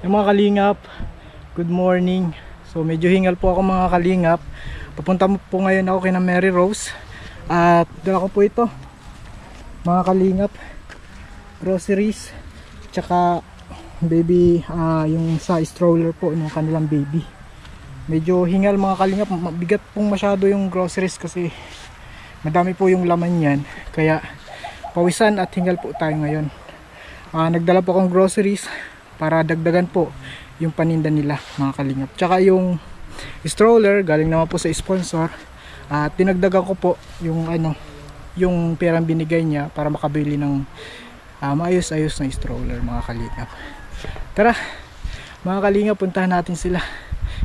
Yung mga kalingap, good morning. So medyo hingal po ako mga kalingap. Papunta po ngayon ako kay na Mary Rose. At dala ko po ito mga kalingap, groceries, tsaka baby, yung sa stroller po ng kanilang baby. Medyo hingal mga kalingap, mabigat pong masyado yung groceries kasi madami po yung laman yan. Kaya pawisan at hingal po tayo ngayon. Nagdala po akong groceries para dagdagan po yung paninda nila mga kalingap. Tsaka yung stroller galing naman po sa sponsor. At dinagdagan ko po yung yung perang binigay niya para makabili ng maayos-ayos na stroller mga kalingap. Tara mga kalingap, puntahan natin sila.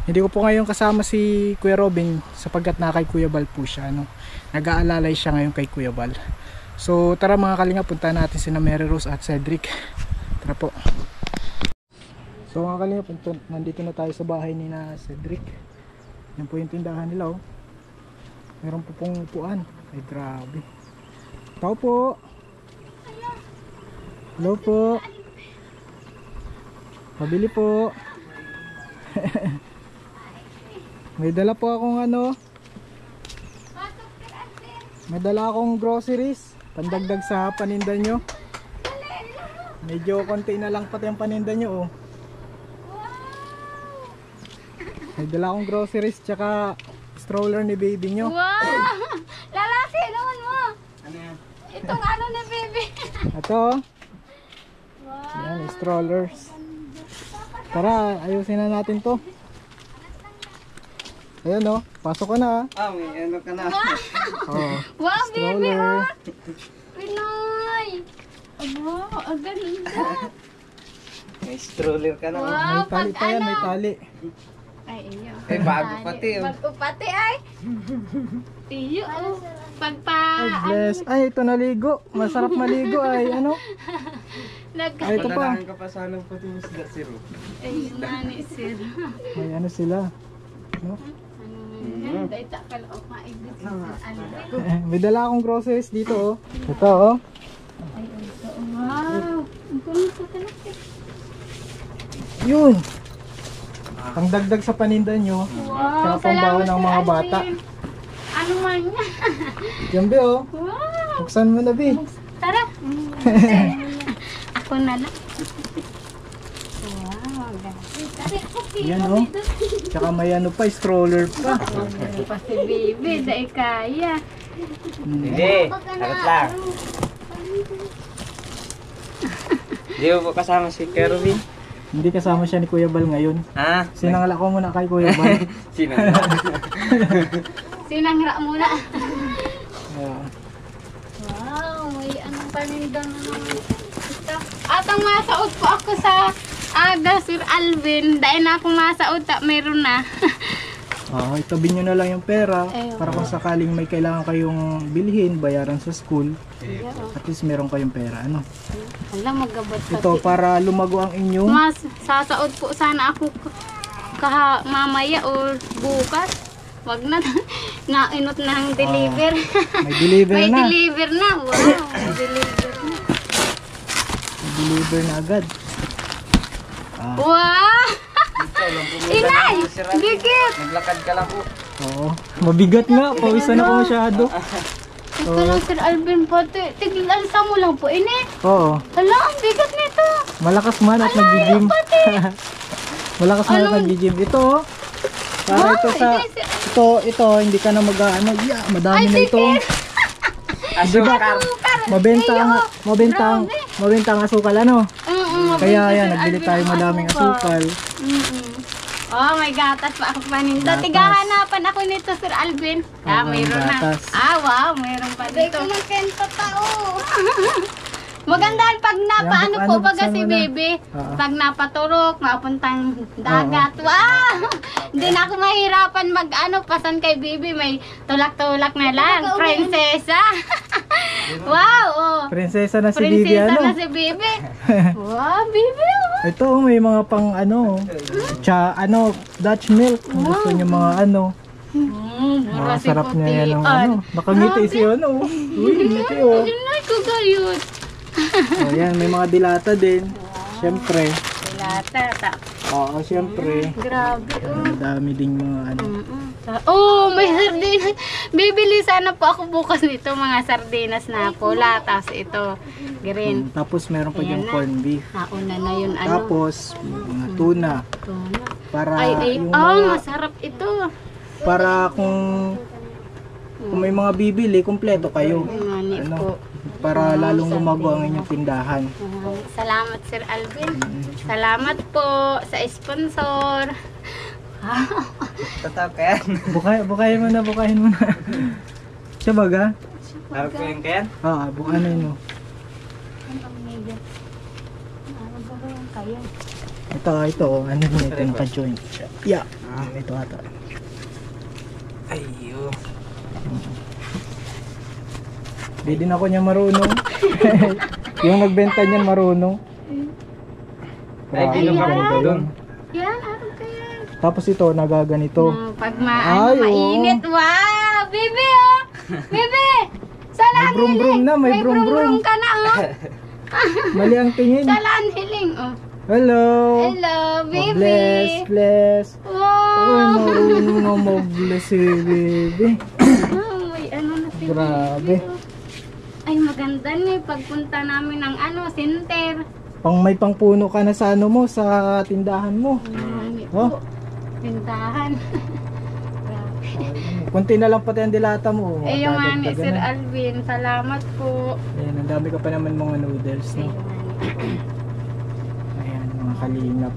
Hindi ko po ngayon kasama si Kuya Robin sapagkat na kay Kuya Bal po siya, nag-aalalay siya ngayon kay Kuya Bal. So tara mga kalingap, puntahan natin sina Mary Rose at Cedric. Tara po. So mga kalingap, nandito na tayo sa bahay ni na Cedric. Yan po yung tindahan nila, oh. Meron po pong upuan. Ay grabe. Tao po. Hello po. Pabili po. May dala po akong may dala akong groceries, pandagdag sa paninda nyo. Medyo konti na lang pati ang paninda nyo, oh. May dala akong groceries tsaka stroller ni baby nyo. Wow! Lalaki naman mo! Ano yan? Itong ni baby. Ito. Wow! Yan, strollers. Tara, ayusin na natin to. Ayan, oh, pasok ka na. May ka na. Oh, Wow, baby! stroller. Pinoy! Aba, ang ganda. May stroller ka na. Wow, May tali pa yan, may tali. Ay, iyo. Bago pati. Bago pati ay. Iyo, oh. Ay, bless. Ay, ito naligo. Masarap maligo ay, Ay, ito pa. Padalahan ka pa sana po yung isda, sir. Ay, nani, sir. May sila. Dahil takal o maigit sa May dala akong groceries dito, oh. Ito, oh. Ay, ito. Wow! Ang kulit ko talaga. Yun. Ang dagdag sa paninda nyo. Wow! Tsaka pambaon ng mga bata. Ano man yan? Yan, Bi, oh. Wow! Buksan mo na, Bi. Tara! Ako na lang. Wow! Yan, oh. Tsaka may pa, stroller pa. Meron pa si baby. Dahil kaya. Hindi, harap lang. Hindi mo po kasama si Kerwin? Hindi kasama siya ni Kuya Bal ngayon. Sinangala ko muna kay Kuya Bal. Sinangra muna. Yeah. Wow, may anong paninda na naman ito. At ang masaot po ako sa Sir Alvin. Dahil na akong masaot, meron na. Itabi nyo na lang yung pera. Ayun. Para kung sakaling may kailangan kayong bilhin, bayaran sa school. At least meron kayong pera. Alam, magabot pa. Ito para lumago ang inyong Mas sasaod po sana ako mamaya o bukas. Wag na. Nainot na ang deliver. may deliver May na. deliver na. Wow, may deliver na. May deliver na agad. Wow! Inay! Bigit! Naglakad ka lang po. Oo. Mabigat nga. Pawisan ako masyado. Ito lang Sir Alvin po. Tiglansa mo lang po. Ini. Oo. Hala, ang bigat nito. Malakas man at nag-gym. Malakas man at nag-gym. Ito, oh. Para ito sa ito hindi ka na madami na ito. Asukar. Mabenta ang asukal, Kaya yan, nagbili tayo madaming asukal. Oh, may gatas pa ako paninda. Tigahanapan ako nito, Sir Alvin. Mayroon na. gatas. Wow, mayroon pa dito. Magandahan pag napaano po baga si baby. Pag napaturok, mapuntang dagat. Wow! Hindi na ako mahirapan pasan kay baby. May tulak-tulak na lang. Prinsesa. Wow! Oh. Prinsesa na si Bibi, Prinsesa na si baby. Wow, baby. Ito, may mga pang Dutch milk. Kung gusto niyo mga masarap niya yan ang nakangiti si Uy, ngiti, oh. Inay ko gayot. Ayan, may mga dilata din. Siyempre. Dilata. Oo, siyempre. Grabe, oh. Madami ding mga ano. Oh, may sardinas. Bibili sana po ako bukas nito, mga sardinas na pula. Tapos ito, green. Tapos meron pa Ayan yung na. corn beef. Nauna na yun, ano. Tapos, mga tuna. Tuna. Para Ay, yung oh, mga, masarap ito. para kung may mga bibili, kumpleto kayo. Mani po. Para lalong lumago ang inyong tindahan. Salamat, Sir Alvin. Salamat po sa sponsor. Tatap ka yan. Bukayin mo na. Siya baga? Harap ko yung kayan? Bukayin mo. Ito. Ano yun? Ito naka-joint. Yeah. Ito ata. Ayo. Di din ako niya marunong. Yung nagbenta niyan marunong. Ay, di Grabe, ka ganda po doon. yun. Yan, ano kaya? Tapos ito, nagaganito. Pag Ay, oo. mainit. Wow! Bibi, oh! Bibi! Sala May ang brum-brum hiling. na, may brum-brum. ka na, oh. Mali ang tingin. Sala ang hiling, oh. Hello. Hello, baby. Bless. Uy, Wow! marunong na mag-bless si baby. Oh, may ano na si Grabe. baby, oh. Ay, maganda niya. Pagpunta namin ng center. May pangpuno ka na sa ano mo, sa tindahan mo. Oh. Tindahan. Kunti na lang pati ang dilata mo. Eh, yung Dadagdagan Sir na. Alvin, salamat po. Ayan, ang dami ka pa naman mga noodles, no? Ayan, mga kalingap.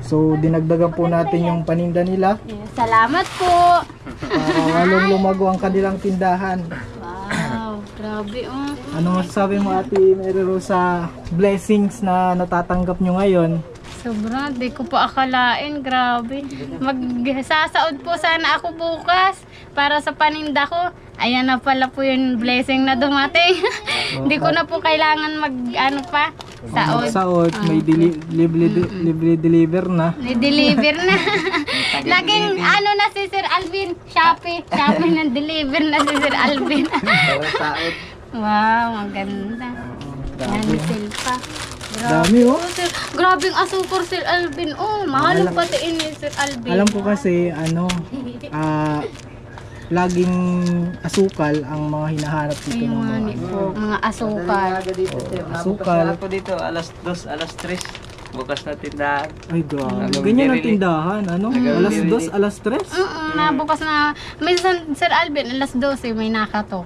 So, dinagdagan po natin yung paninda nila Salamat po. para lalong lumago ang kanilang tindahan. Wow, grabe oh. Ano masasabi mo, Ate Mary Rose, sa blessings na natatanggap nyo ngayon? Sobra, di ko pa akalain, grabe. Magsasaod po sana ako bukas para sa paninda ko. Ayan na pala po yung blessing na dumating. Hindi ko na po kailangan saod. May libre deliver na. Ni-deliver na. Laging na si Sir Alvin, Shopee nang deliver na si Sir Alvin. Pero saot. Wow, maganda. Yan, silpa. Dami, oh. Grabing asukor Sir Alvin. Oh, mahal pati ini Sir Alvin. Alam ko kasi, laging asukal ang mga hinahanap dito ng mga Ayun po, mga asukal. asukal. Ako dito, alas 2, alas 3. Bukas na tindahan. Ay, grabe. Hanggang Ganyan ang birili. tindahan, ano? Hanggang Alas birili. 2, alas 3? Nabukas na, minsan Sir Alvin, alas 12 may nakatok.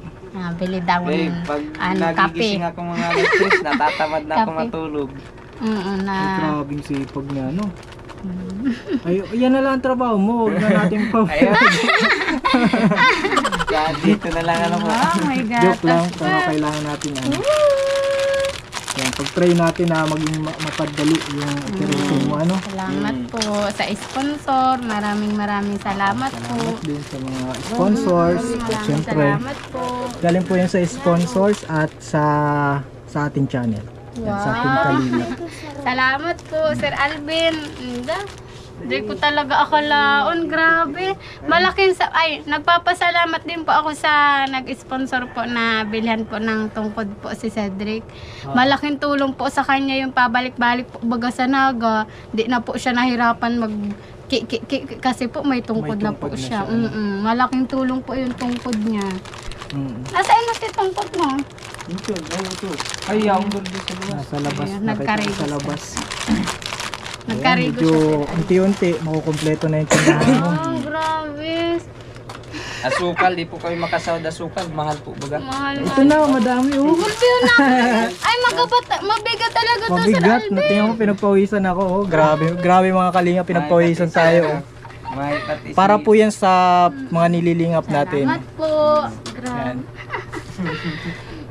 Bili daw Eh, ng pag kape. nagigising ako mga alas 3, natatamad na ako Kape. matulog. Na Ay, grabing sipag niya, no? Ay, yan na lang ang trabaho mo. Huwag na natin pa. Ayun. Kaya dito na lang ano po. Oh my God. Joke lang, pero kailangan natin ano. Yan, pag-try natin na maging mapadali yung operation mo, ano? Salamat po sa sponsor. Maraming salamat po. Salamat din sa mga sponsors. Maraming Siyempre, salamat po. galing po yan sa sponsors at sa ating channel. Yan, sa ating kalingap. Salamat po, Sir Alvin. Hindi ko talaga akalaon. Grabe. Nagpapasalamat din po ako sa nag-sponsor po na bilhan po ng tungkod po si Cedric. Malaking tulong po sa kanya yung pabalik-balik po baga sa Naga. Di na po siya nahirapan kasi po may tungkod May na po tungkod na siya. siya, ano? Malaking tulong po yung tungkod niya. Nasaan na si tungkod mo? Ito. Ay, ang ganda sa labas. Nasa labas, Ayan, nakita ko nagkarigos sa na. labas. Nagkarigo Medyo siya. unti-unti, makukompleto na yung tindahan mo. Oh, grabe. Asukal, di po kayo makasawad asukal. Mahal po baga. Mahal. Ito na, madami oh. Gulpiyo na. Ay, mabigat talaga to, Sir Mabigat, Alvin. natingnan mo, pinagpawisan ako. Oh. Grabe mga kalinga, pinagpawisan tayo. Oh. May pati Para po yan sa mga nililingap natin. Salamat po. Yan. Grabe.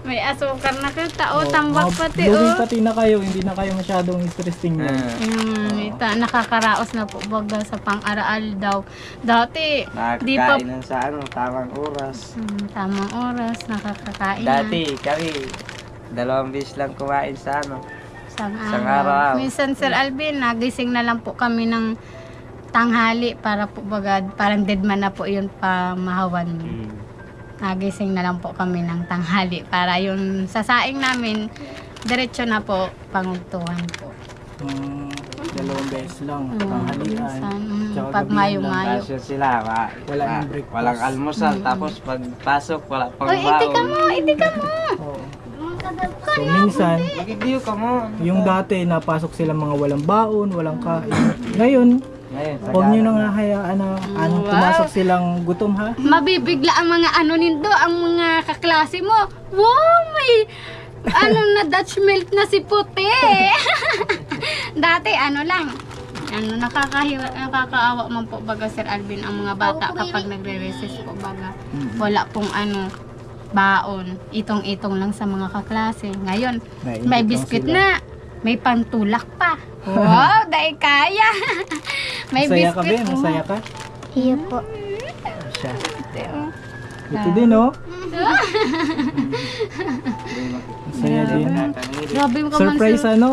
May asukar na kita. O, tambak pati. Blooming O. pati na kayo, hindi na kayo masyadong interesting. Nakakaraos na po baga sa pang-araal daw. Dati, di pa nakakain sa tamang oras. tamang oras, nakakakain na. Dati kami, 2 beses lang kumain sa Isang Isang araw. araw. Minsan, Sir Alvin, nagising na lang po kami ng tanghali para po baga, parang dead man na po yun pamahawan mo. Nagising na lang po kami ng tanghali para yung sasaing namin, diretso na po, pangugtuhan po. Dalawang beses lang. Tanghalian. Tsaka Pag gabi mayo-mayo. Kasyo sila. Wala nang breakfast. Walang almusal. Tapos pagpasok, wala pang Uy, itika mo, itika mo. Oo. So minsan, Magidiyo ka mo. yung dati napasok sila mga walang baon, walang kain. Ngayon, Ngayon, huwag nyo nang hayaan na pumasok silang gutom ha. Mabibigla ang mga ano nindo, ang mga kaklase mo. Wow, may na Dutch milk na si puti. Dati lang. Nakakaawa man po baga Sir Alvin ang mga bata kapag nagre-recess po baga. Wala pong baon. Itong-itong lang sa mga kaklase. Ngayon, Naiinit may lang biscuit sila. na. May pantulak pa. Wow, dahil kaya. May Masaya ka biscuit. ba? Masaya ka? Iya po. Siya. Ito din oh. Masaya din. Grabe mo ka man, Surprise Sir. ano?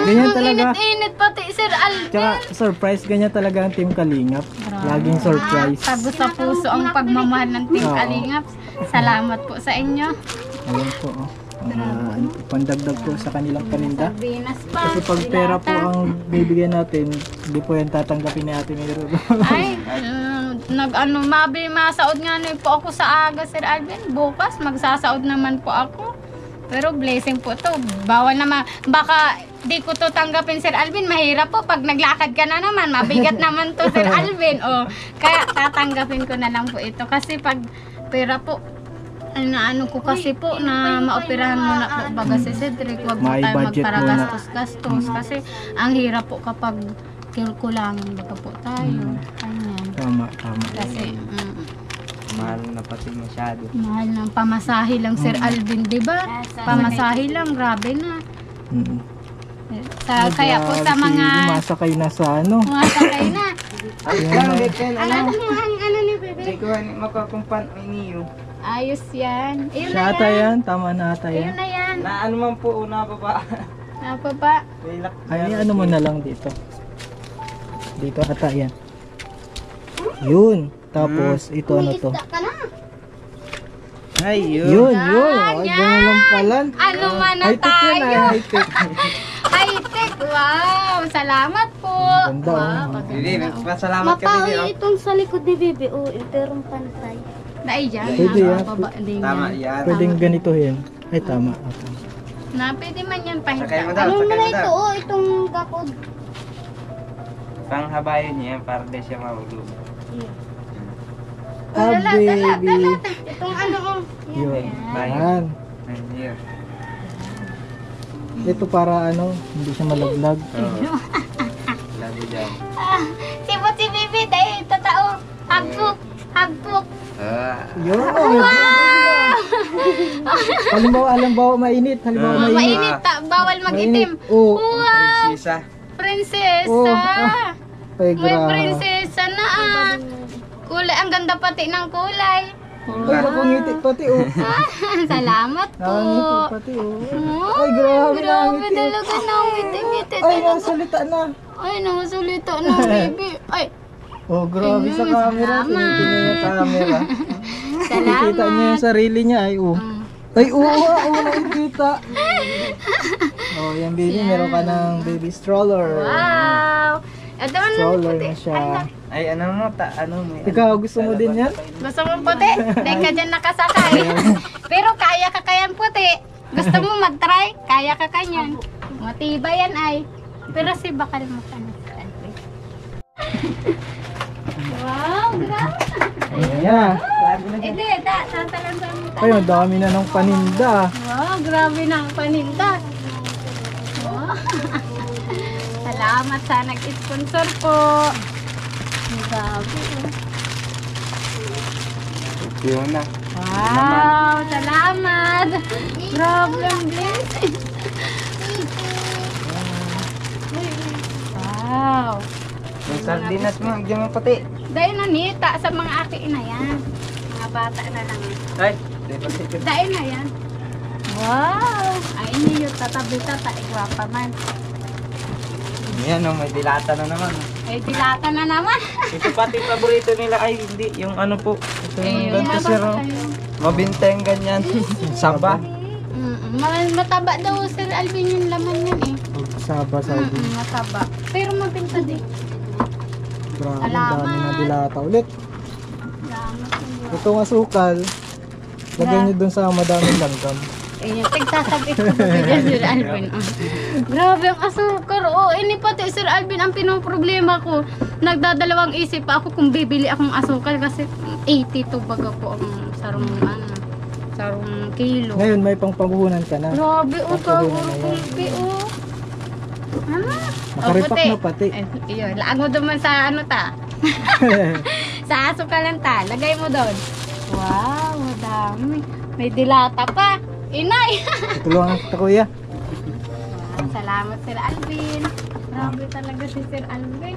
Ganyan Ang talaga. init-init pati, Sir Alvin. Tsaka surprise, ganyan talaga ang Team Kalingap. Laging surprise. Tago sa puso ang pagmamahal ng Team Oo. Kalingap. Salamat po sa inyo. Ayun po oh. Pandagdag po sa kanilang paninda. Sardinas pa. Kasi pag pera po dilata. ang bibigyan natin, hindi po yan tatanggapin ni Ate Miro. Ay, masaod nga na po ako sa aga, Sir Alvin. Bukas, magsasaod naman po ako. Pero blessing po to. Bawal naman. Baka di ko to tanggapin, Sir Alvin. Mahirap po. Pag naglakad ka na naman, mabigat naman to, Sir Alvin. O, kaya tatanggapin ko na lang po ito. Kasi pag pera po, ano ko kasi po na maoperahan mo na po baga si Cedric. Huwag mo May tayo budget magparagastos-gastos. Kasi ang hirap po kapag kulangin baga po tayo. Ganyan. Tama. Kasi, Mahal na pati masyado. mahal ng pamasahe lang, Sir Alvin, di ba? Pamasahe lang, grabe na. Mm. Kaya po sa mga Masakay na sa ano. mga sakay na. Ano Ano ni Bebe? Hindi ko makakumpan niyo. Ayos yan. Ayun na Siya ata yan. yan. Tama na ata Ayun yan. na yan. Na ano man po, una pa ba? Apa ba? Relax. Ay, ano mo na lang dito. Dito ata yan. Yun. Tapos, ito ano to. Ka na. Ay, Yun. Ay, ganun lang pala. Ano man na High-tech yan tayo. ah. High-tech. High-tech. Wow. Salamat po. Ganda, oh. maganda. Bibi, pasalamat ka, Bibi. oh. itong sa likod ni Bibi. O, interong pantay. Dahil dyan. Pwede yan. Baba din Tama yan. yan. Pwedeng ganitohin. Ay, tama. Okay. Na, pwede man yan pahinta. Sakay mo daw, Ano sakay na mo ito? daw. O, itong gapod. Panghabayan niya yan para di siya mahulog. Ah, Dala. baby. Itong ano oh. Yun. Bayan. Yan. Ayun. Ito para ano, hindi siya malaglag. Oo. Lagi dyan. Sibot si Bibi. Dahil totoo. Hagpuk. Hagpuk. Yun. Halimbawa mainit. Halimbawa mainit. Mainit. Bawal mag-itim. Oo. Wow. Prinsesa. Prinsesa. Oh. Ay, May grabe. prinsesa na ah. Kulay. Ang ganda pati ng kulay. Ay, nakangiti pati oh. Salamat po. Nakangiti pati oh. Oh, Ay, grabe grabe nakangiti. talaga nangiti-ngiti Ay, talaga. nasalita na. Ay, nakasulita na, baby. Ay, Oh, grabe sa camera. Salamat. Tinitin niya yung camera. salamat. Nakikita niya yung sarili niya. Ay, oh. Ay, oo, nakikita. Oh, yan baby, meron ka ng baby stroller. Wow. Ito man Stroller na siya. Ay, ano mo, ano mo. Ikaw, gusto mo din yan? Gusto mo puti? Dahil ka dyan nakasakay. Pero kaya ka kayan puti. Gusto mo mag-try? Kaya ka kanyan. Matibay yan ay. Pero si bakal mo ka na. Wow, grabe. Ayan. Hindi, sasalansan mo tayo. Ay, ang dami na ng paninda. Wow, grabe na ang paninda. Wow. Salamat sa nag-sponsor po. Grabe. Yun na. Wow, salamat. Grabe ang blessing. Wow. Yung sardinas mo, hindi mo pati. Dahil nanita sa mga aki na yan. Mga bata na lang. Ay, di pati. Dahil na yan. Wow. Ay, niyo tatabi-tata. Igwapa man. Yan, oh, may dilata na naman. Ay, dilata na naman. Ito pati paborito nila. Ay, hindi. Yung ano po. Ito yung ganito sir. oh. kayo. Mabinteng ganyan. Saba. Mataba daw Sir Alvin yung laman yan eh. Saba sardine. Mataba. Pero mabinta din. Grabe, ang Salamat. dami na dilata ulit. Salamat. Itong asukal, lagay nyo dun sa madaming langgam. Ayun, tigsasabi ko dyan, Sir Alvin. Grabe ang asukar. Ini pati Sir Alvin ang pinoproblema ko. Nagdadalawang isip pa ako kung bibili akong asukal kasi 82 baga po ang sarong kilo. Ngayon may pangpabuhunan ka na. Grabe, Pagkabunan kaguro na yan. kulpi, Ano? Nakaripak na pati. Iyon, laan mo naman sa ta. Sa asukalan ta. Lagay mo doon. Wow, madami. May dilata pa. Inay! Tulungan kita kuya. Salamat Sir Alvin. Grabe talaga si Sir Alvin.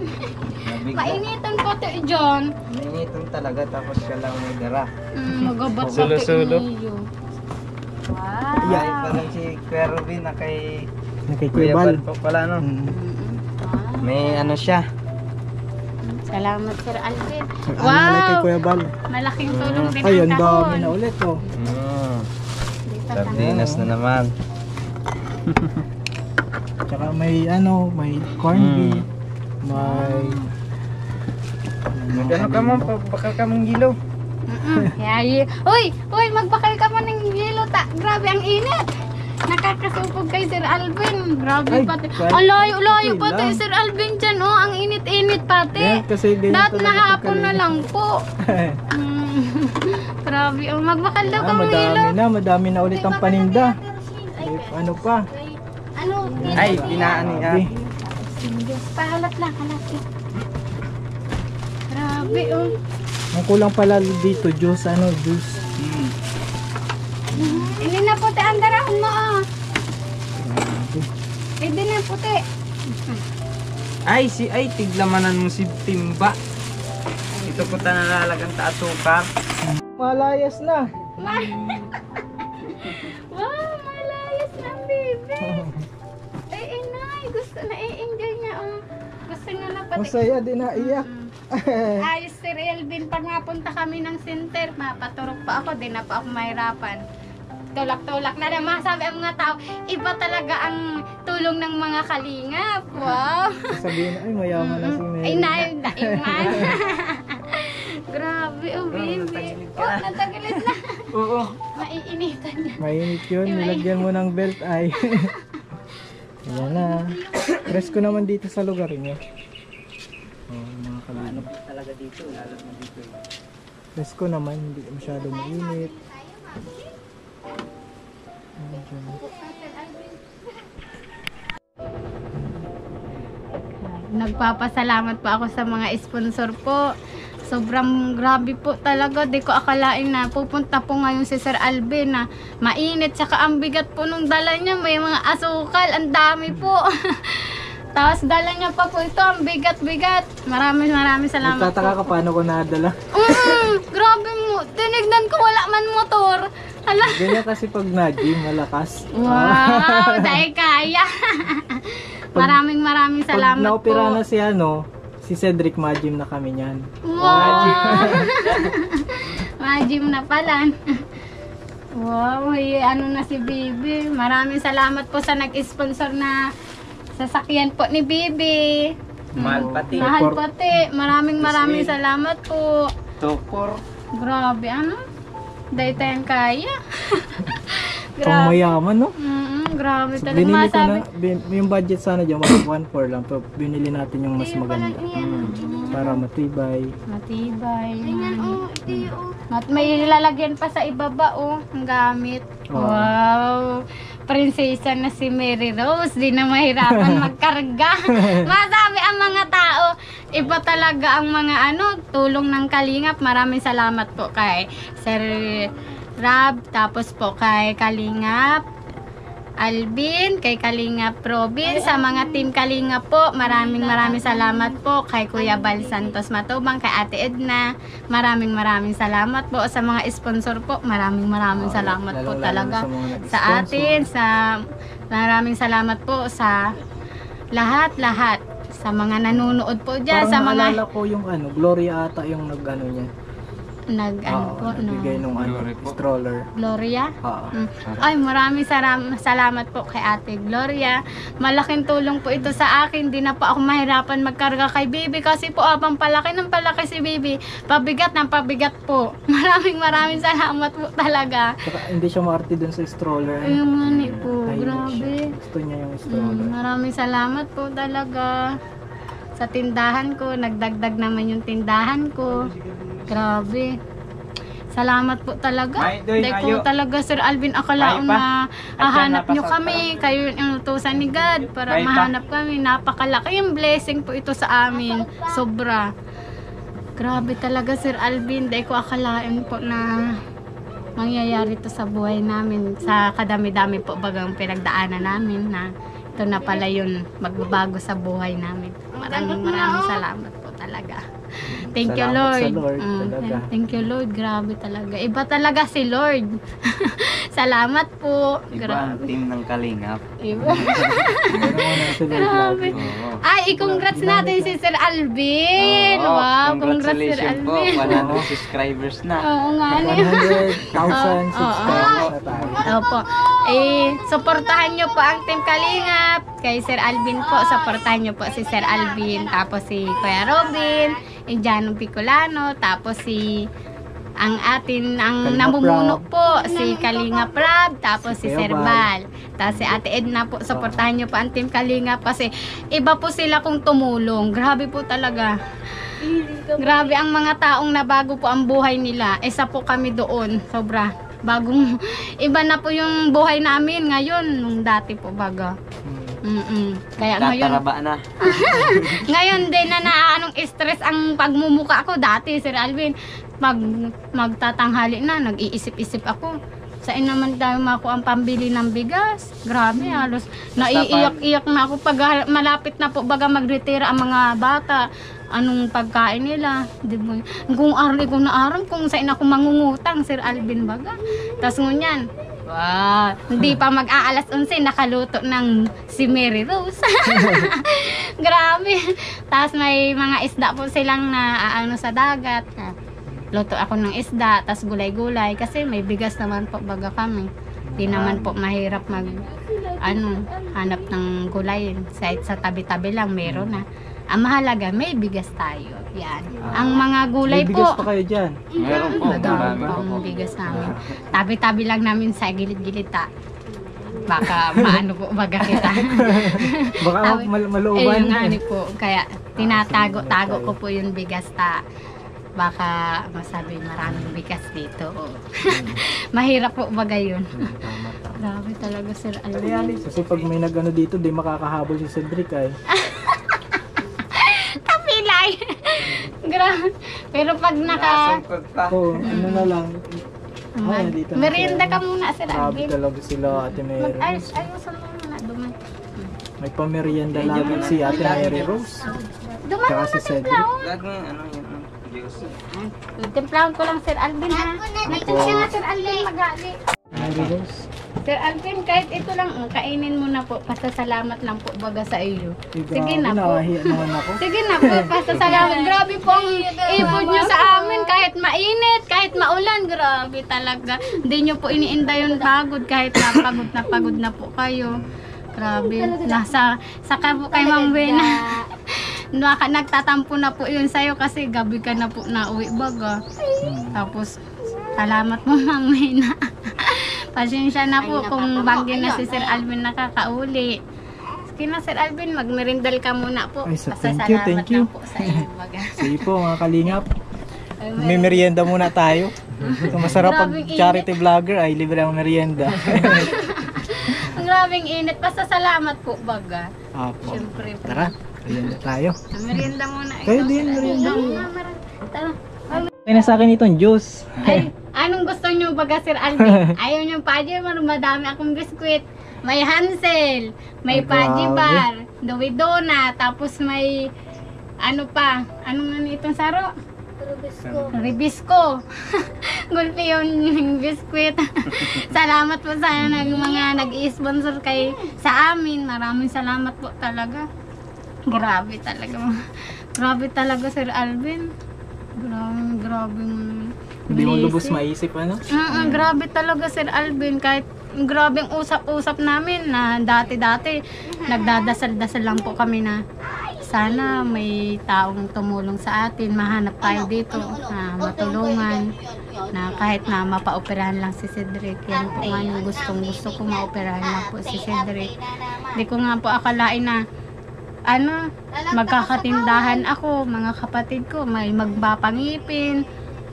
Nabigla. Mainitan po to John. Nainitan talaga tapos siya lang may dara. Magabat sa Sulo-sulo. iyo. Wow. Ay, parang si Kuya Ruby na kay Kuya Nakikibal. Bal po pala, no? Mm. Wow. May ano siya. Salamat Sir Alvin. Ano ulit kay Wow! Kuya Bal? Malaking tulong din Ay, ang ang dami kahon. na ulit oh. Dito Sardinas na naman. Tsaka may ano, may corned beef, may... Magano ka mo, bakal ka mong gilo. Uy, magbakal ka mo ng yelo ta. Grabe ang init. Nakakasupog kay Sir Alvin. Grabe Ay, pati. kahit- Ang layo okay pati lang. Sir Alvin dyan. Oh, ang init-init pati. Yan, kasi ganyan Dahil talaga na hapon na pagkalinga. lang po. Grabe. Oh, magbakal daw ka mo yelo. Madami na ulit ang paninda. Ay, ano pa? Ano? Ay, pinaan niya. Grabe. Pahalat lang. Grabe oh. Ang kulang pala dito, juice, juice. Hindi na puti ang darahon mo oh. Grabe. Hindi na puti. Ay, tiglamanan mo si Timba. Ito po ta nalalagan ta asukar. Malayas na. Wow, malayas ng baby. Ay, inay. Gusto na i-enjoy niya. Oh. Gusto niya na pati. Masaya din na iyak. Ayos Sir Elvin, pag napunta kami ng center, mapaturok pa ako, di na pa ako mahirapan. Tulak-tulak na naman, sabi ang mga tao, iba talaga ang tulong ng mga kalingap. Wow! Sabihin, ay mayaman na si Mary. Ay, naiman. Grabe, oh baby. natagilid ka. Oh, natagilid na. Oo. Maiinitan niya. Mainit yun, nilagyan mo ng belt ay. Ayan na. Presko naman dito sa lugar niyo. Oh, mga kalingap. Talaga dito, lalo na dito. Presko naman, hindi masyado mainit. Ayan dyan. Nagpapasalamat po ako sa mga sponsor po. Sobrang grabe po talaga. Di ko akalain na pupunta po ngayon si Sir Alvin na mainit. Tsaka ang bigat po nung dala niya. May mga asukal. Ang dami po. Tapos dala niya pa po ito. Ang bigat-bigat. Maraming salamat Nagtataka po. ka paano ko nadala. Grabe mo. Tinignan ko wala man motor. Hala. Ganyan kasi pag nag-gym, malakas. Wow. Dahil kaya. Maraming Pag salamat po. naopera na si Cedric, ma-gym na kami niyan. Wow! Majim na pala. Wow, ano na si Bibi. Maraming salamat po sa nag-sponsor na sasakyan po ni Bibi. Mahal pati. Mahal pati. Maraming salamat po. Tupor. Grabe, ano? Dahil tayong kaya. Pang mayaman, no? Grabe talaga. Binili ko Masabi. na, yung budget sana dyan, 1.4 lang. Pero binili natin yung mas maganda. Para matibay. Matibay. At may lalagyan pa sa ibaba, oh, ang gamit. Wow. Wow! Prinsesa na si Mary Rose. Di na mahirapan magkarga. Masabi ang mga tao, iba talaga ang mga tulong ng Kalingap. Maraming salamat po kay Sir Rab, tapos po kay Kalingap Alvin, kay Kalingap Robin, sa mga team Kalingap po, maraming salamat po kay Kuya Bal Santos Matubang, kay Ate Edna, maraming salamat po sa mga sponsor po, maraming salamat po Lalo-lalo talaga sa mga sa atin, maraming salamat po sa lahat sa mga nanonood po dyan, Parang sa mga naalala ko yung Gloria ata yung nag-ano niya. nagbigay nung Glory po. stroller. Gloria. Oo. Ay, maraming salamat po kay Ate Gloria. Malaking tulong po ito sa akin. Di na po ako mahirapan magkarga kay Baby kasi po abang palaki ng palaki si Baby. Pabigat ng pabigat po. Maraming salamat po talaga. Saka hindi siya maarte dun sa stroller. Ayun nga ni po, Mahilig grabe. siya. Gusto niya yung stroller. Maraming salamat po talaga. Sa tindahan ko, nagdagdag naman yung tindahan ko. Grabe. Salamat po talaga. Ay, Doy, Hindi ko ayo. talaga, Sir Alvin, akalaon Ay, pa. na Ay, hahanap siya, nyo napasok kami. Kayo yung inutusan ni God para Ay, pa. mahanap kami. Napakalaki yung blessing po ito sa amin. Sobra. Grabe talaga, Sir Alvin. Hindi ko akalain po na mangyayari to sa buhay namin. Sa kadami-dami po bagang pinagdaanan namin na ito na pala yun magbabago sa buhay namin. Maraming salamat po talaga. Thank you, Salamat Lord. sa Lord, talaga. Thank you, Lord. Grabe talaga. Iba talaga si Lord. Salamat po. Iba ang team ng Kalingap. Iba. Meron mo na sila Grabe. Oo. Ay, i-congrats natin si Sir Alvin. Oo, Wow, congrats Sir congratulations po. Alvin. 100 subscribers na. Oo nga. 100,000 subscribers na tayo. Opo. Supportahan nyo po ang Team Kalingap. Kay Sir Alvin po, supportahan nyo po si Sir Alvin. Tapos si Kuya Robin, Indiano Picolano, tapos ang Kalinga namumuno Prab. po, si Kalinga Prab, tapos si Kuya Sir Bal. Tapos si Ate Edna po, supportahan nyo po ang Team Kalingap kasi iba po sila kung tumulong. Grabe po talaga. Grabe ang mga taong nabago po ang buhay nila. Isa po kami doon. Sobra. Bagong, iba na po yung buhay namin ngayon. Nung dati po baga. Kaya ngayon, Tataraba na. ngayon din na anong stress ang pagmumuka ko. Dati, Sir Alvin, magtatanghali na, nag-iisip-isip ako. Saan naman tayo makuha ang pambili ng bigas? Grabe, halos naiiyak-iyak na ako pag malapit na po baga mag-retira ang mga bata. Anong pagkain nila? Di ba? Kung arli ko na aram kung saan ako mangungutang, Sir Alvin baga. Tapos ngunyan, wow, hindi pa mag-aalas 11, nakaluto ng si Mary Rose. Grabe. Tapos may mga isda po silang na sa dagat. Luto ako ng isda, tapos gulay-gulay kasi may bigas naman po baga kami. Di naman po mahirap hanap ng gulay. Sa tabi-tabi lang meron na. Ang mahalaga, may bigas tayo. Yan. Ang mga gulay May bigas po. pa kayo dyan. Meron po. Madami Marami po po. ang bigas namin. Tabi-tabi lang namin sa gilid-gilid baka maano po baga kita. Baka Tabi- malooban. Ayun nga ni po. Kaya tinatago-tago ko po yung bigas baka masabi maraming bigas dito. Mahirap po baga yun. Tama. Grabe talaga, Sir Alvin. Kasi pag may nag-ano dito, di makakahabol si Cedric ay. Tapilay! Grabe. Pero pag Nasungkot pa. Oo, ano na lang. Ay, dito na merienda siya. ka muna, Sir Grabe Alvin. talaga sila, Ate Mary. Ayusan mo muna. Duman. May pamerienda lagi si Ate Mary Rose. Duman Tsaka muna si Cedric. timplahon. Laging ano yun. Juice. Timplahon ko lang, Sir Alvin, ha? Natin siya nga, Sir Alvin, magali. Mary Rose. Sir Alvin, kahit ito lang, kainin mo na po. Pasasalamat lang po baga sa iyo. Sige na po. Nakahiya naman ako. Sige na po, pasasalamat. Grabe po ang ibod nyo sa amin. Kahit mainit, kahit maulan. Grabe talaga. Hindi nyo po iniinda yung pagod. Kahit pagod na po kayo. Grabe. Saka po kay Ma'am Wena. Nagtatampo na po yun sa'yo kasi gabi ka na po na uwi baga. Tapos, salamat po Ma'am Wena. Pasensya na po kung bagay na si Sir Alvin nakakauli. Sige na, Sir Alvin, magmerindal ka muna po. Ay, so Pasasalamat thank you. na po sa iyo. Baga. Sige po mga kalingap. May merienda muna tayo. So, masarap pag Grabing charity vlogger ay libre ang merienda. Ang grabing init. Pasasalamat po, baga. Apo. Siyempre po. Tara, merienda tayo. Merienda muna. Kayo Ikaw, din, Sir merienda. Alvin. Tara. Kaya na sa akin itong juice. Ay, anong gusto nyo baga, Sir Alvin? Ayaw nyo Paji, madami akong biskwit. May Hansel, may Ay, Paji grabe. Bar, Doidona, tapos may ano pa, anong ano itong saro? Ribisco. Gulpi yung biskwit. Salamat po sa mga nag-i-sponsor sa amin. Maraming salamat po talaga. Grabe talaga. Grabe talaga, Sir Alvin. Grabe Hindi mo lubos maisip ano? grabe talaga Sir Alvin, kahit grabing usap-usap namin na dati-dati nagdadasal-dasal lang po kami na sana may taong tumulong sa atin, mahanap tayo dito na matulungan, na kahit na mapaoperahan lang si Cedric. Yan po nga yung gusto ko, maoperahan lang po si Cedric. Hindi ko nga po akalain na magkakatindahan ako, mga kapatid ko, may magbapangipin,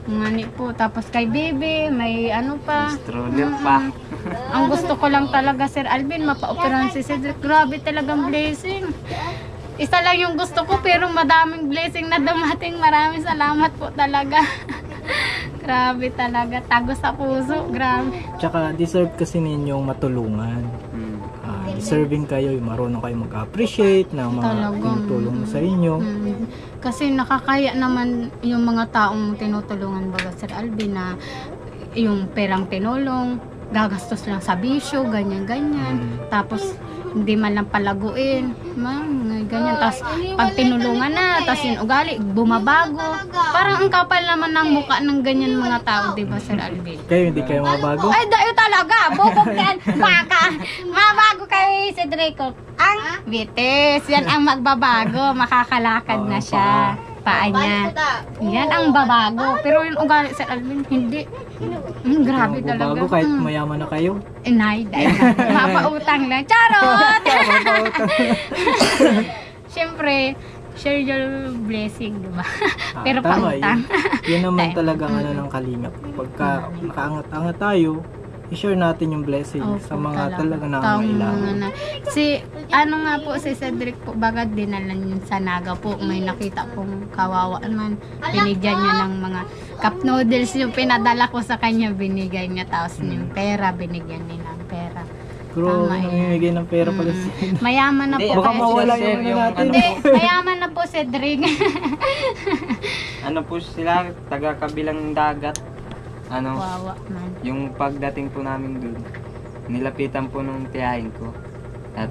ngani po, tapos kay Bebe, may Stroller pa. Ang gusto ko lang talaga Sir Alvin, mapaoperahan si Cedric. Grabe talagang blessing. Isa lang yung gusto ko, pero madaming blessing na dumating. Maraming salamat po talaga. Grabe talaga, tago sa puso, grabe. Tsaka deserve kasi ninyong matulungan. Deserving kayo, yung marunong kayo mag-appreciate ng mga tinutulong sa inyo. Kasi nakakaya naman yung mga taong tinutulungan baga Sir Alvin na yung perang tinulong, gagastos lang sa bisyo, ganyan-ganyan. Tapos hindi man lang palaguin, ganyan. Tapos pag tinulungan na, tapos yung ugali, bumabago. Parang ang kapal naman ng mukha ng ganyan mga tao, di ba Sir Alvin? Kayo, hindi kayo mabago? Ay, dayo talaga! Bubog yan! Baka! Mabago kay Cedrico. Ang bitis! Yan ang magbabago. Makakalakad na siya. Paa niya. Yan ang babago. Pero yung ugali Sir Alvin, hindi. Grabe talaga. Bago kahit mayaman na kayo? Inay, dahil mapautang lang. Charot! Siyempre, share your blessing, di ba? Pero Tama, pautang. Yun naman talaga ng kalingap. Pagka nakaangat-angat tayo, i-share natin yung blessing sa mga talaga nangangailangan. Nga po, si Cedric po, baga dinalan yun sa Naga po. May nakita pong kawawa naman. Binigyan niya ng mga cup noodles yung pinadala ko sa kanya, binigay niya. Tapos yung pera, binigyan niya ng pera. Pero namimigay ng pera pala Mayaman na po. Baka kaya mawala sir, yung natin. Hindi, mayaman na po Cedric. Ano po sila, taga kabilang dagat. Wawa man. Yung pagdating po namin dun, nilapitan po nung tiyahin ko. At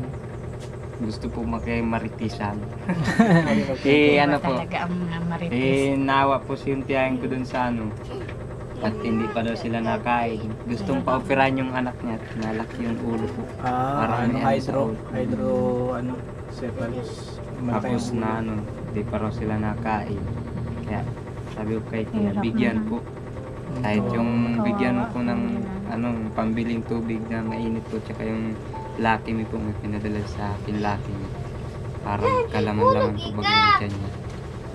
gusto po makimaritisal. Ano po, Talaga ang mga marites. nawa po si yung tiyahin ko dun sa at hindi pa daw sila nakain. Gustong pa-operahan yung anak niya at nalaki yung ulo po. Cephalus. Tapos na hindi pa raw sila nakain. Kaya sabi ko kay Tia, bigyan po. Kahit yung bigyan mo po ng pambiling tubig na mainit po, tsaka yung laki mo po may pinadala sa akin, laki mo. Parang kalaman-laman po baga yung tiyan niya.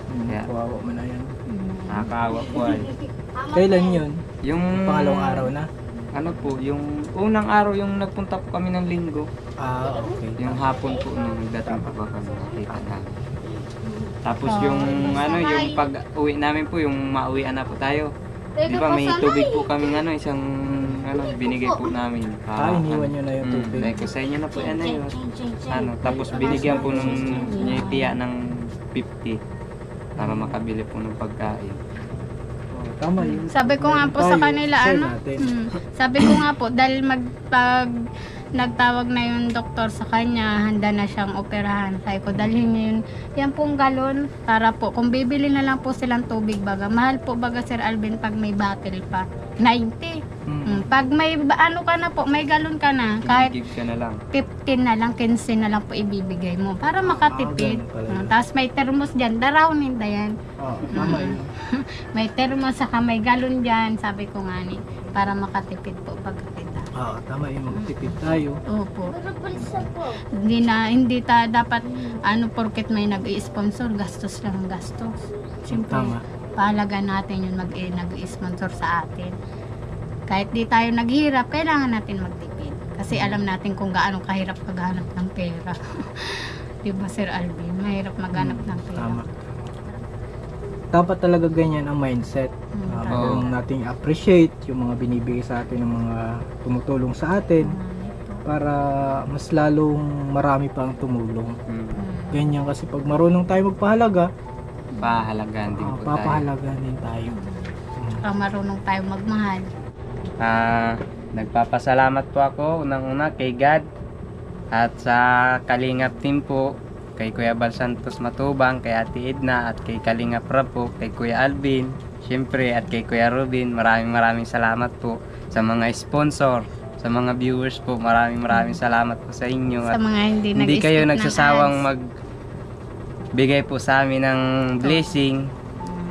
Kaya, Kawawa mo na yan. nakakaawa po ay. Kailan yun? Yung Pangalawang araw na? Yung unang araw yung nagpunta po kami ng linggo. Okay. Yung hapon po nung nagdating po ba kami nakita namin. Tapos yung yung pag-uwi namin po, yung mauwian na po tayo. Di ba may tubig po kaming isang binigay po namin. Iniwan nyo na yung tubig. Dahil ko sa inyo na po yan yun. Tapos binigyan po nung tiya ng 50 para makabili po ng pagkain. Tama yun. Sabi ko nga po sa kanila, sabi ko nga po, dahil nagtawag na yung doktor sa kanya, handa na siyang operahan. Sabi ko, dalhin niyo yan pong galon, para po, kung bibili na lang po silang tubig baga, mahal po baga Sir Alvin pag may bottle pa, 90. Pag may ka na po, may galon ka na, kahit Give ka na lang. 15 na lang, 15 na lang po ibibigay mo para makatipid. Tapos may thermos dyan, darawin na yan. Tama yun. May thermos saka may galon dyan, sabi ko nga ni, para makatipid po pagkakita. Tama yun, magtipid tayo. Opo. Hindi dapat porket may nag-i-sponsor, gastos lang gastos. Siyempre, Tama. pahalaga natin yung nag-i-sponsor sa atin. Kahit di tayo naghihirap, kailangan natin magtipid. Kasi alam natin kung gaano kahirap maghanap ng pera. Diba Sir Alvin? Mahirap maghanap ng pera. Tama. Dapat talaga ganyan ang mindset. Oo. Nating appreciate yung mga binibigay sa atin ng mga tumutulong sa atin para mas lalong marami pang tumulong. Ganyan kasi pag marunong tayo magpahalaga, Pahalagaan din po tayo. papahalagaan din tayo. Para marunong tayo magmahal. Nagpapasalamat po ako unang-una kay God at sa Kalingap team po kay Kuya Bal Santos Matubang, kay Ate Edna, at kay Kalinga Prab po, kay Kuya Alvin, syempre, at kay Kuya Robin. Maraming salamat po sa mga sponsor, sa mga viewers po. Maraming salamat po sa inyo. Sa At mga hindi hindi kayo nag-skip ng nagsasawang ads. magbigay po sa amin ng blessing.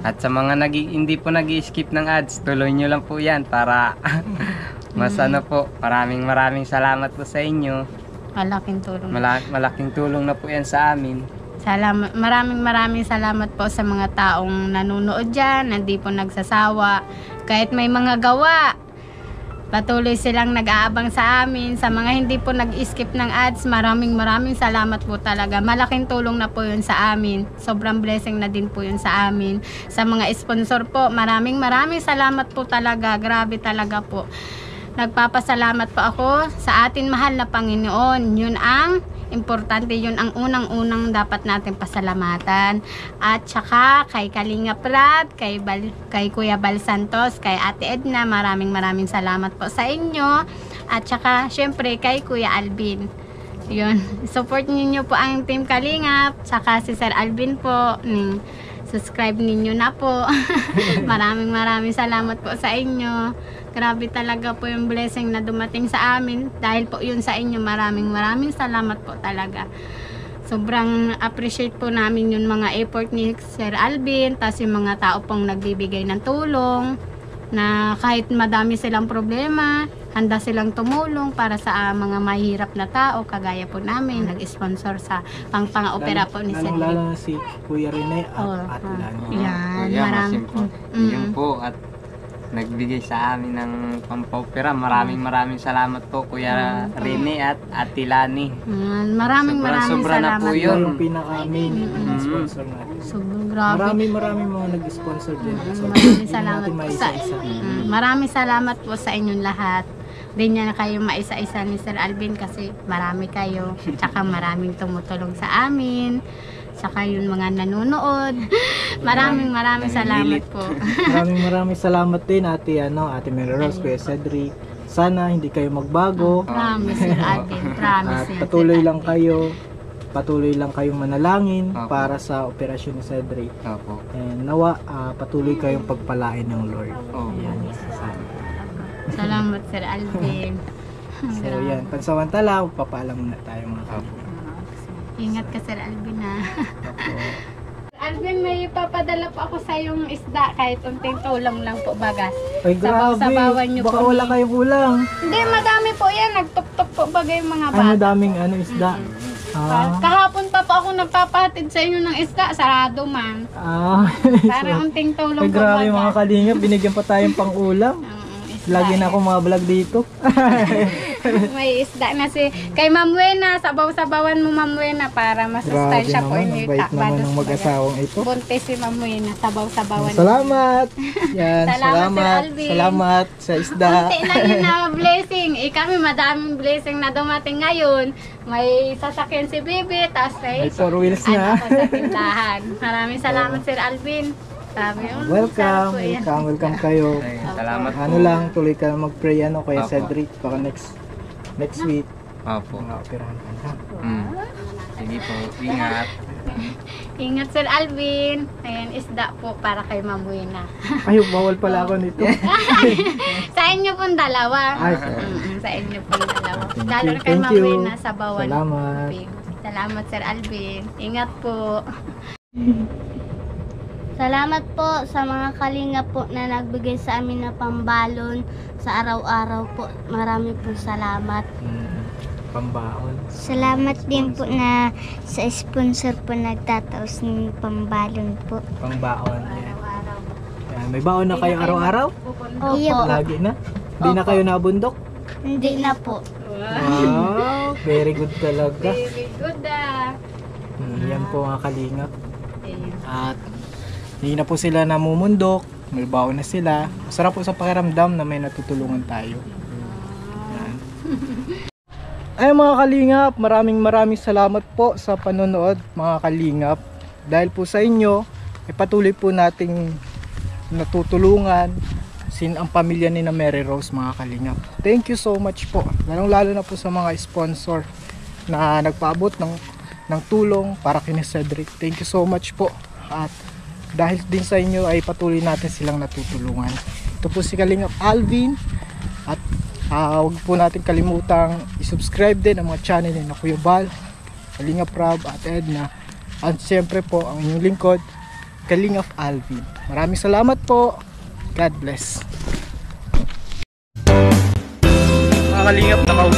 At sa mga hindi po nag-skip ng ads, tuloy nyo lang po yan para mas ano po. Maraming salamat po sa inyo. Malaking tulong. Malaking tulong na po yan sa amin. Salamat, maraming salamat po sa mga taong nanonood dyan, hindi po nagsasawa. Kahit may mga gawa, patuloy silang nag-aabang sa amin. Sa mga hindi po nag-skip ng ads, maraming salamat po talaga. Malaking tulong na po yun sa amin. Sobrang blessing na din po yun sa amin. Sa mga sponsor po, maraming salamat po talaga. Grabe talaga po. Nagpapasalamat po ako sa atin mahal na Panginoon. Yun ang importante, yun ang unang-unang dapat natin pasalamatan. At saka kay Kalinga Prab, kay Kuya Bal Santos, kay Ate Edna, maraming salamat po sa inyo. At saka syempre kay Kuya Alvin. Yun, support niyo po ang Team Kalingap, saka si Sir Alvin po. Subscribe ninyo na po. maraming salamat po sa inyo. Grabe talaga po yung blessing na dumating sa amin. Dahil po yun sa inyo, maraming salamat po talaga. Sobrang appreciate po namin yung mga effort ni Sir Alvin, tas yung mga tao pong nagbibigay ng tulong, na kahit madami silang problema, handa silang tumulong para sa mga mahirap na tao, kagaya po namin, nag-sponsor sa pang-opera po ni Sir. Lalo na si Kuya Rene at Ate Lani. Yan, Kuya, maraming yun po, at nagbigay sa amin ng pampaopera. Maraming salamat po Kuya Rene at Ate Lani. Maraming Sobra na salamat po po. yun. Yung pinaka-main sponsor natin. Sobrang grabe. Maraming mga nag-sponsor din. So, Maraming salamat po sa isa-isa. maraming salamat po sa inyong lahat. Hindi niya na kayo maisa-isa ni Sir Alvin kasi marami kayo. Tsaka maraming tumutulong sa amin. Tsaka yung mga nanonood. Maraming salamat po. Maraming salamat din Ate Mary Rose, Kuya Cedric. Sana hindi kayo magbago. Promise Sir Alvin. Promise. At patuloy lang kayong manalangin Opo. para sa operasyon ni Cedric. Opo. And nawa patuloy kayong pagpalain ng Lord. Opo. Yan. Salamat Sir Alvin. So yan, pansamantala, magpapaalam muna tayo mga kapatid. Ingat ka Sir Alvin ha. Opo. Alvin, may papadala po ako sa yung isda kahit unting tulong lang po bagas. Ay grabe, Sabaw-sabawan niyo baka po wala ni- kayong ulang. Hindi, madami po yan. Nagtuktok po bagay yung mga Ay, bata. madaming isda. Kahapon pa po ako nagpapahatid sa inyo ng isda. Sarado man. Para unting tulong Ay grabe baga. mga kalinga, binigyan pa tayong pang-ulam. Isda. Lagi na ako mga vlog dito. May isda na si... Kay Ma'am Wena, sabaw-sabawan mo Ma'am Wena para masustansya po naman, ang bait naman ng mag-asawang ito. Buntis si Ma'am Wena, sabaw-sabawan. Salamat! Yan, Salamat, Sir Alvin. Salamat sa isda. Kunti lang yun na blessing. Kami madaming blessing na dumating ngayon. May sasakyan si Bibi, tapos May 4 wheels na. Ako sa tindahan. Maraming salamat Sir Alvin. Sabi yun. Welcome kayo. Ay, salamat po. Ano lang, tuloy ka na mag-pray Kuya Opo. Cedric, baka next week, Opo. mga operahan ka na. Sige po, ingat. Ingat Sir Alvin. Ayan, isda po para kay Ma'am Wena. Ay, bawal pala ako nito. Sa inyo pong dalawa. Ay, sorry. Sa inyo pong dalawa. Thank Lalo you, na kay thank Ma'am you. Wena sa bawan. Salamat. Salamat Sir Alvin. Ingat po. Salamat po sa mga kalinga po na nagbigay sa amin na pambalon sa araw-araw po. Marami po salamat. Pambaon. Salamat din po na sa sponsor po nagtataos ng pambalon po. Pambaon. Yan. Yan. May baon na kayo araw-araw? Opo. Lagi na? Hindi na kayo nabundok? Hindi na po. Wow, very good talaga. Very good Yan po mga kalingap. Ayan. At hindi na po sila namumundok, may baon na sila. Masarap po sa pakiramdam na may natutulungan tayo. Yan. Ay mga kalingap, maraming salamat po sa panonood mga kalingap. Dahil po sa inyo, patuloy po nating natutulungan ang pamilya ni na Mary Rose mga kalingap. Thank you so much po. Lalong lalo na po sa mga sponsor na nagpaabot ng ng tulong para kay Cedric. Thank you so much po. At dahil din sa inyo ay patuloy natin silang natutulungan. Ito po si Kalingap Alvin. At huwag po natin kalimutang i-subscribe din ang mga channel ni Kuya Bal, Kalingap Rob at Edna. At siyempre po ang inyong lingkod, Kalingap Alvin. Maraming salamat po. God bless. Mga Kalingap, nakaw.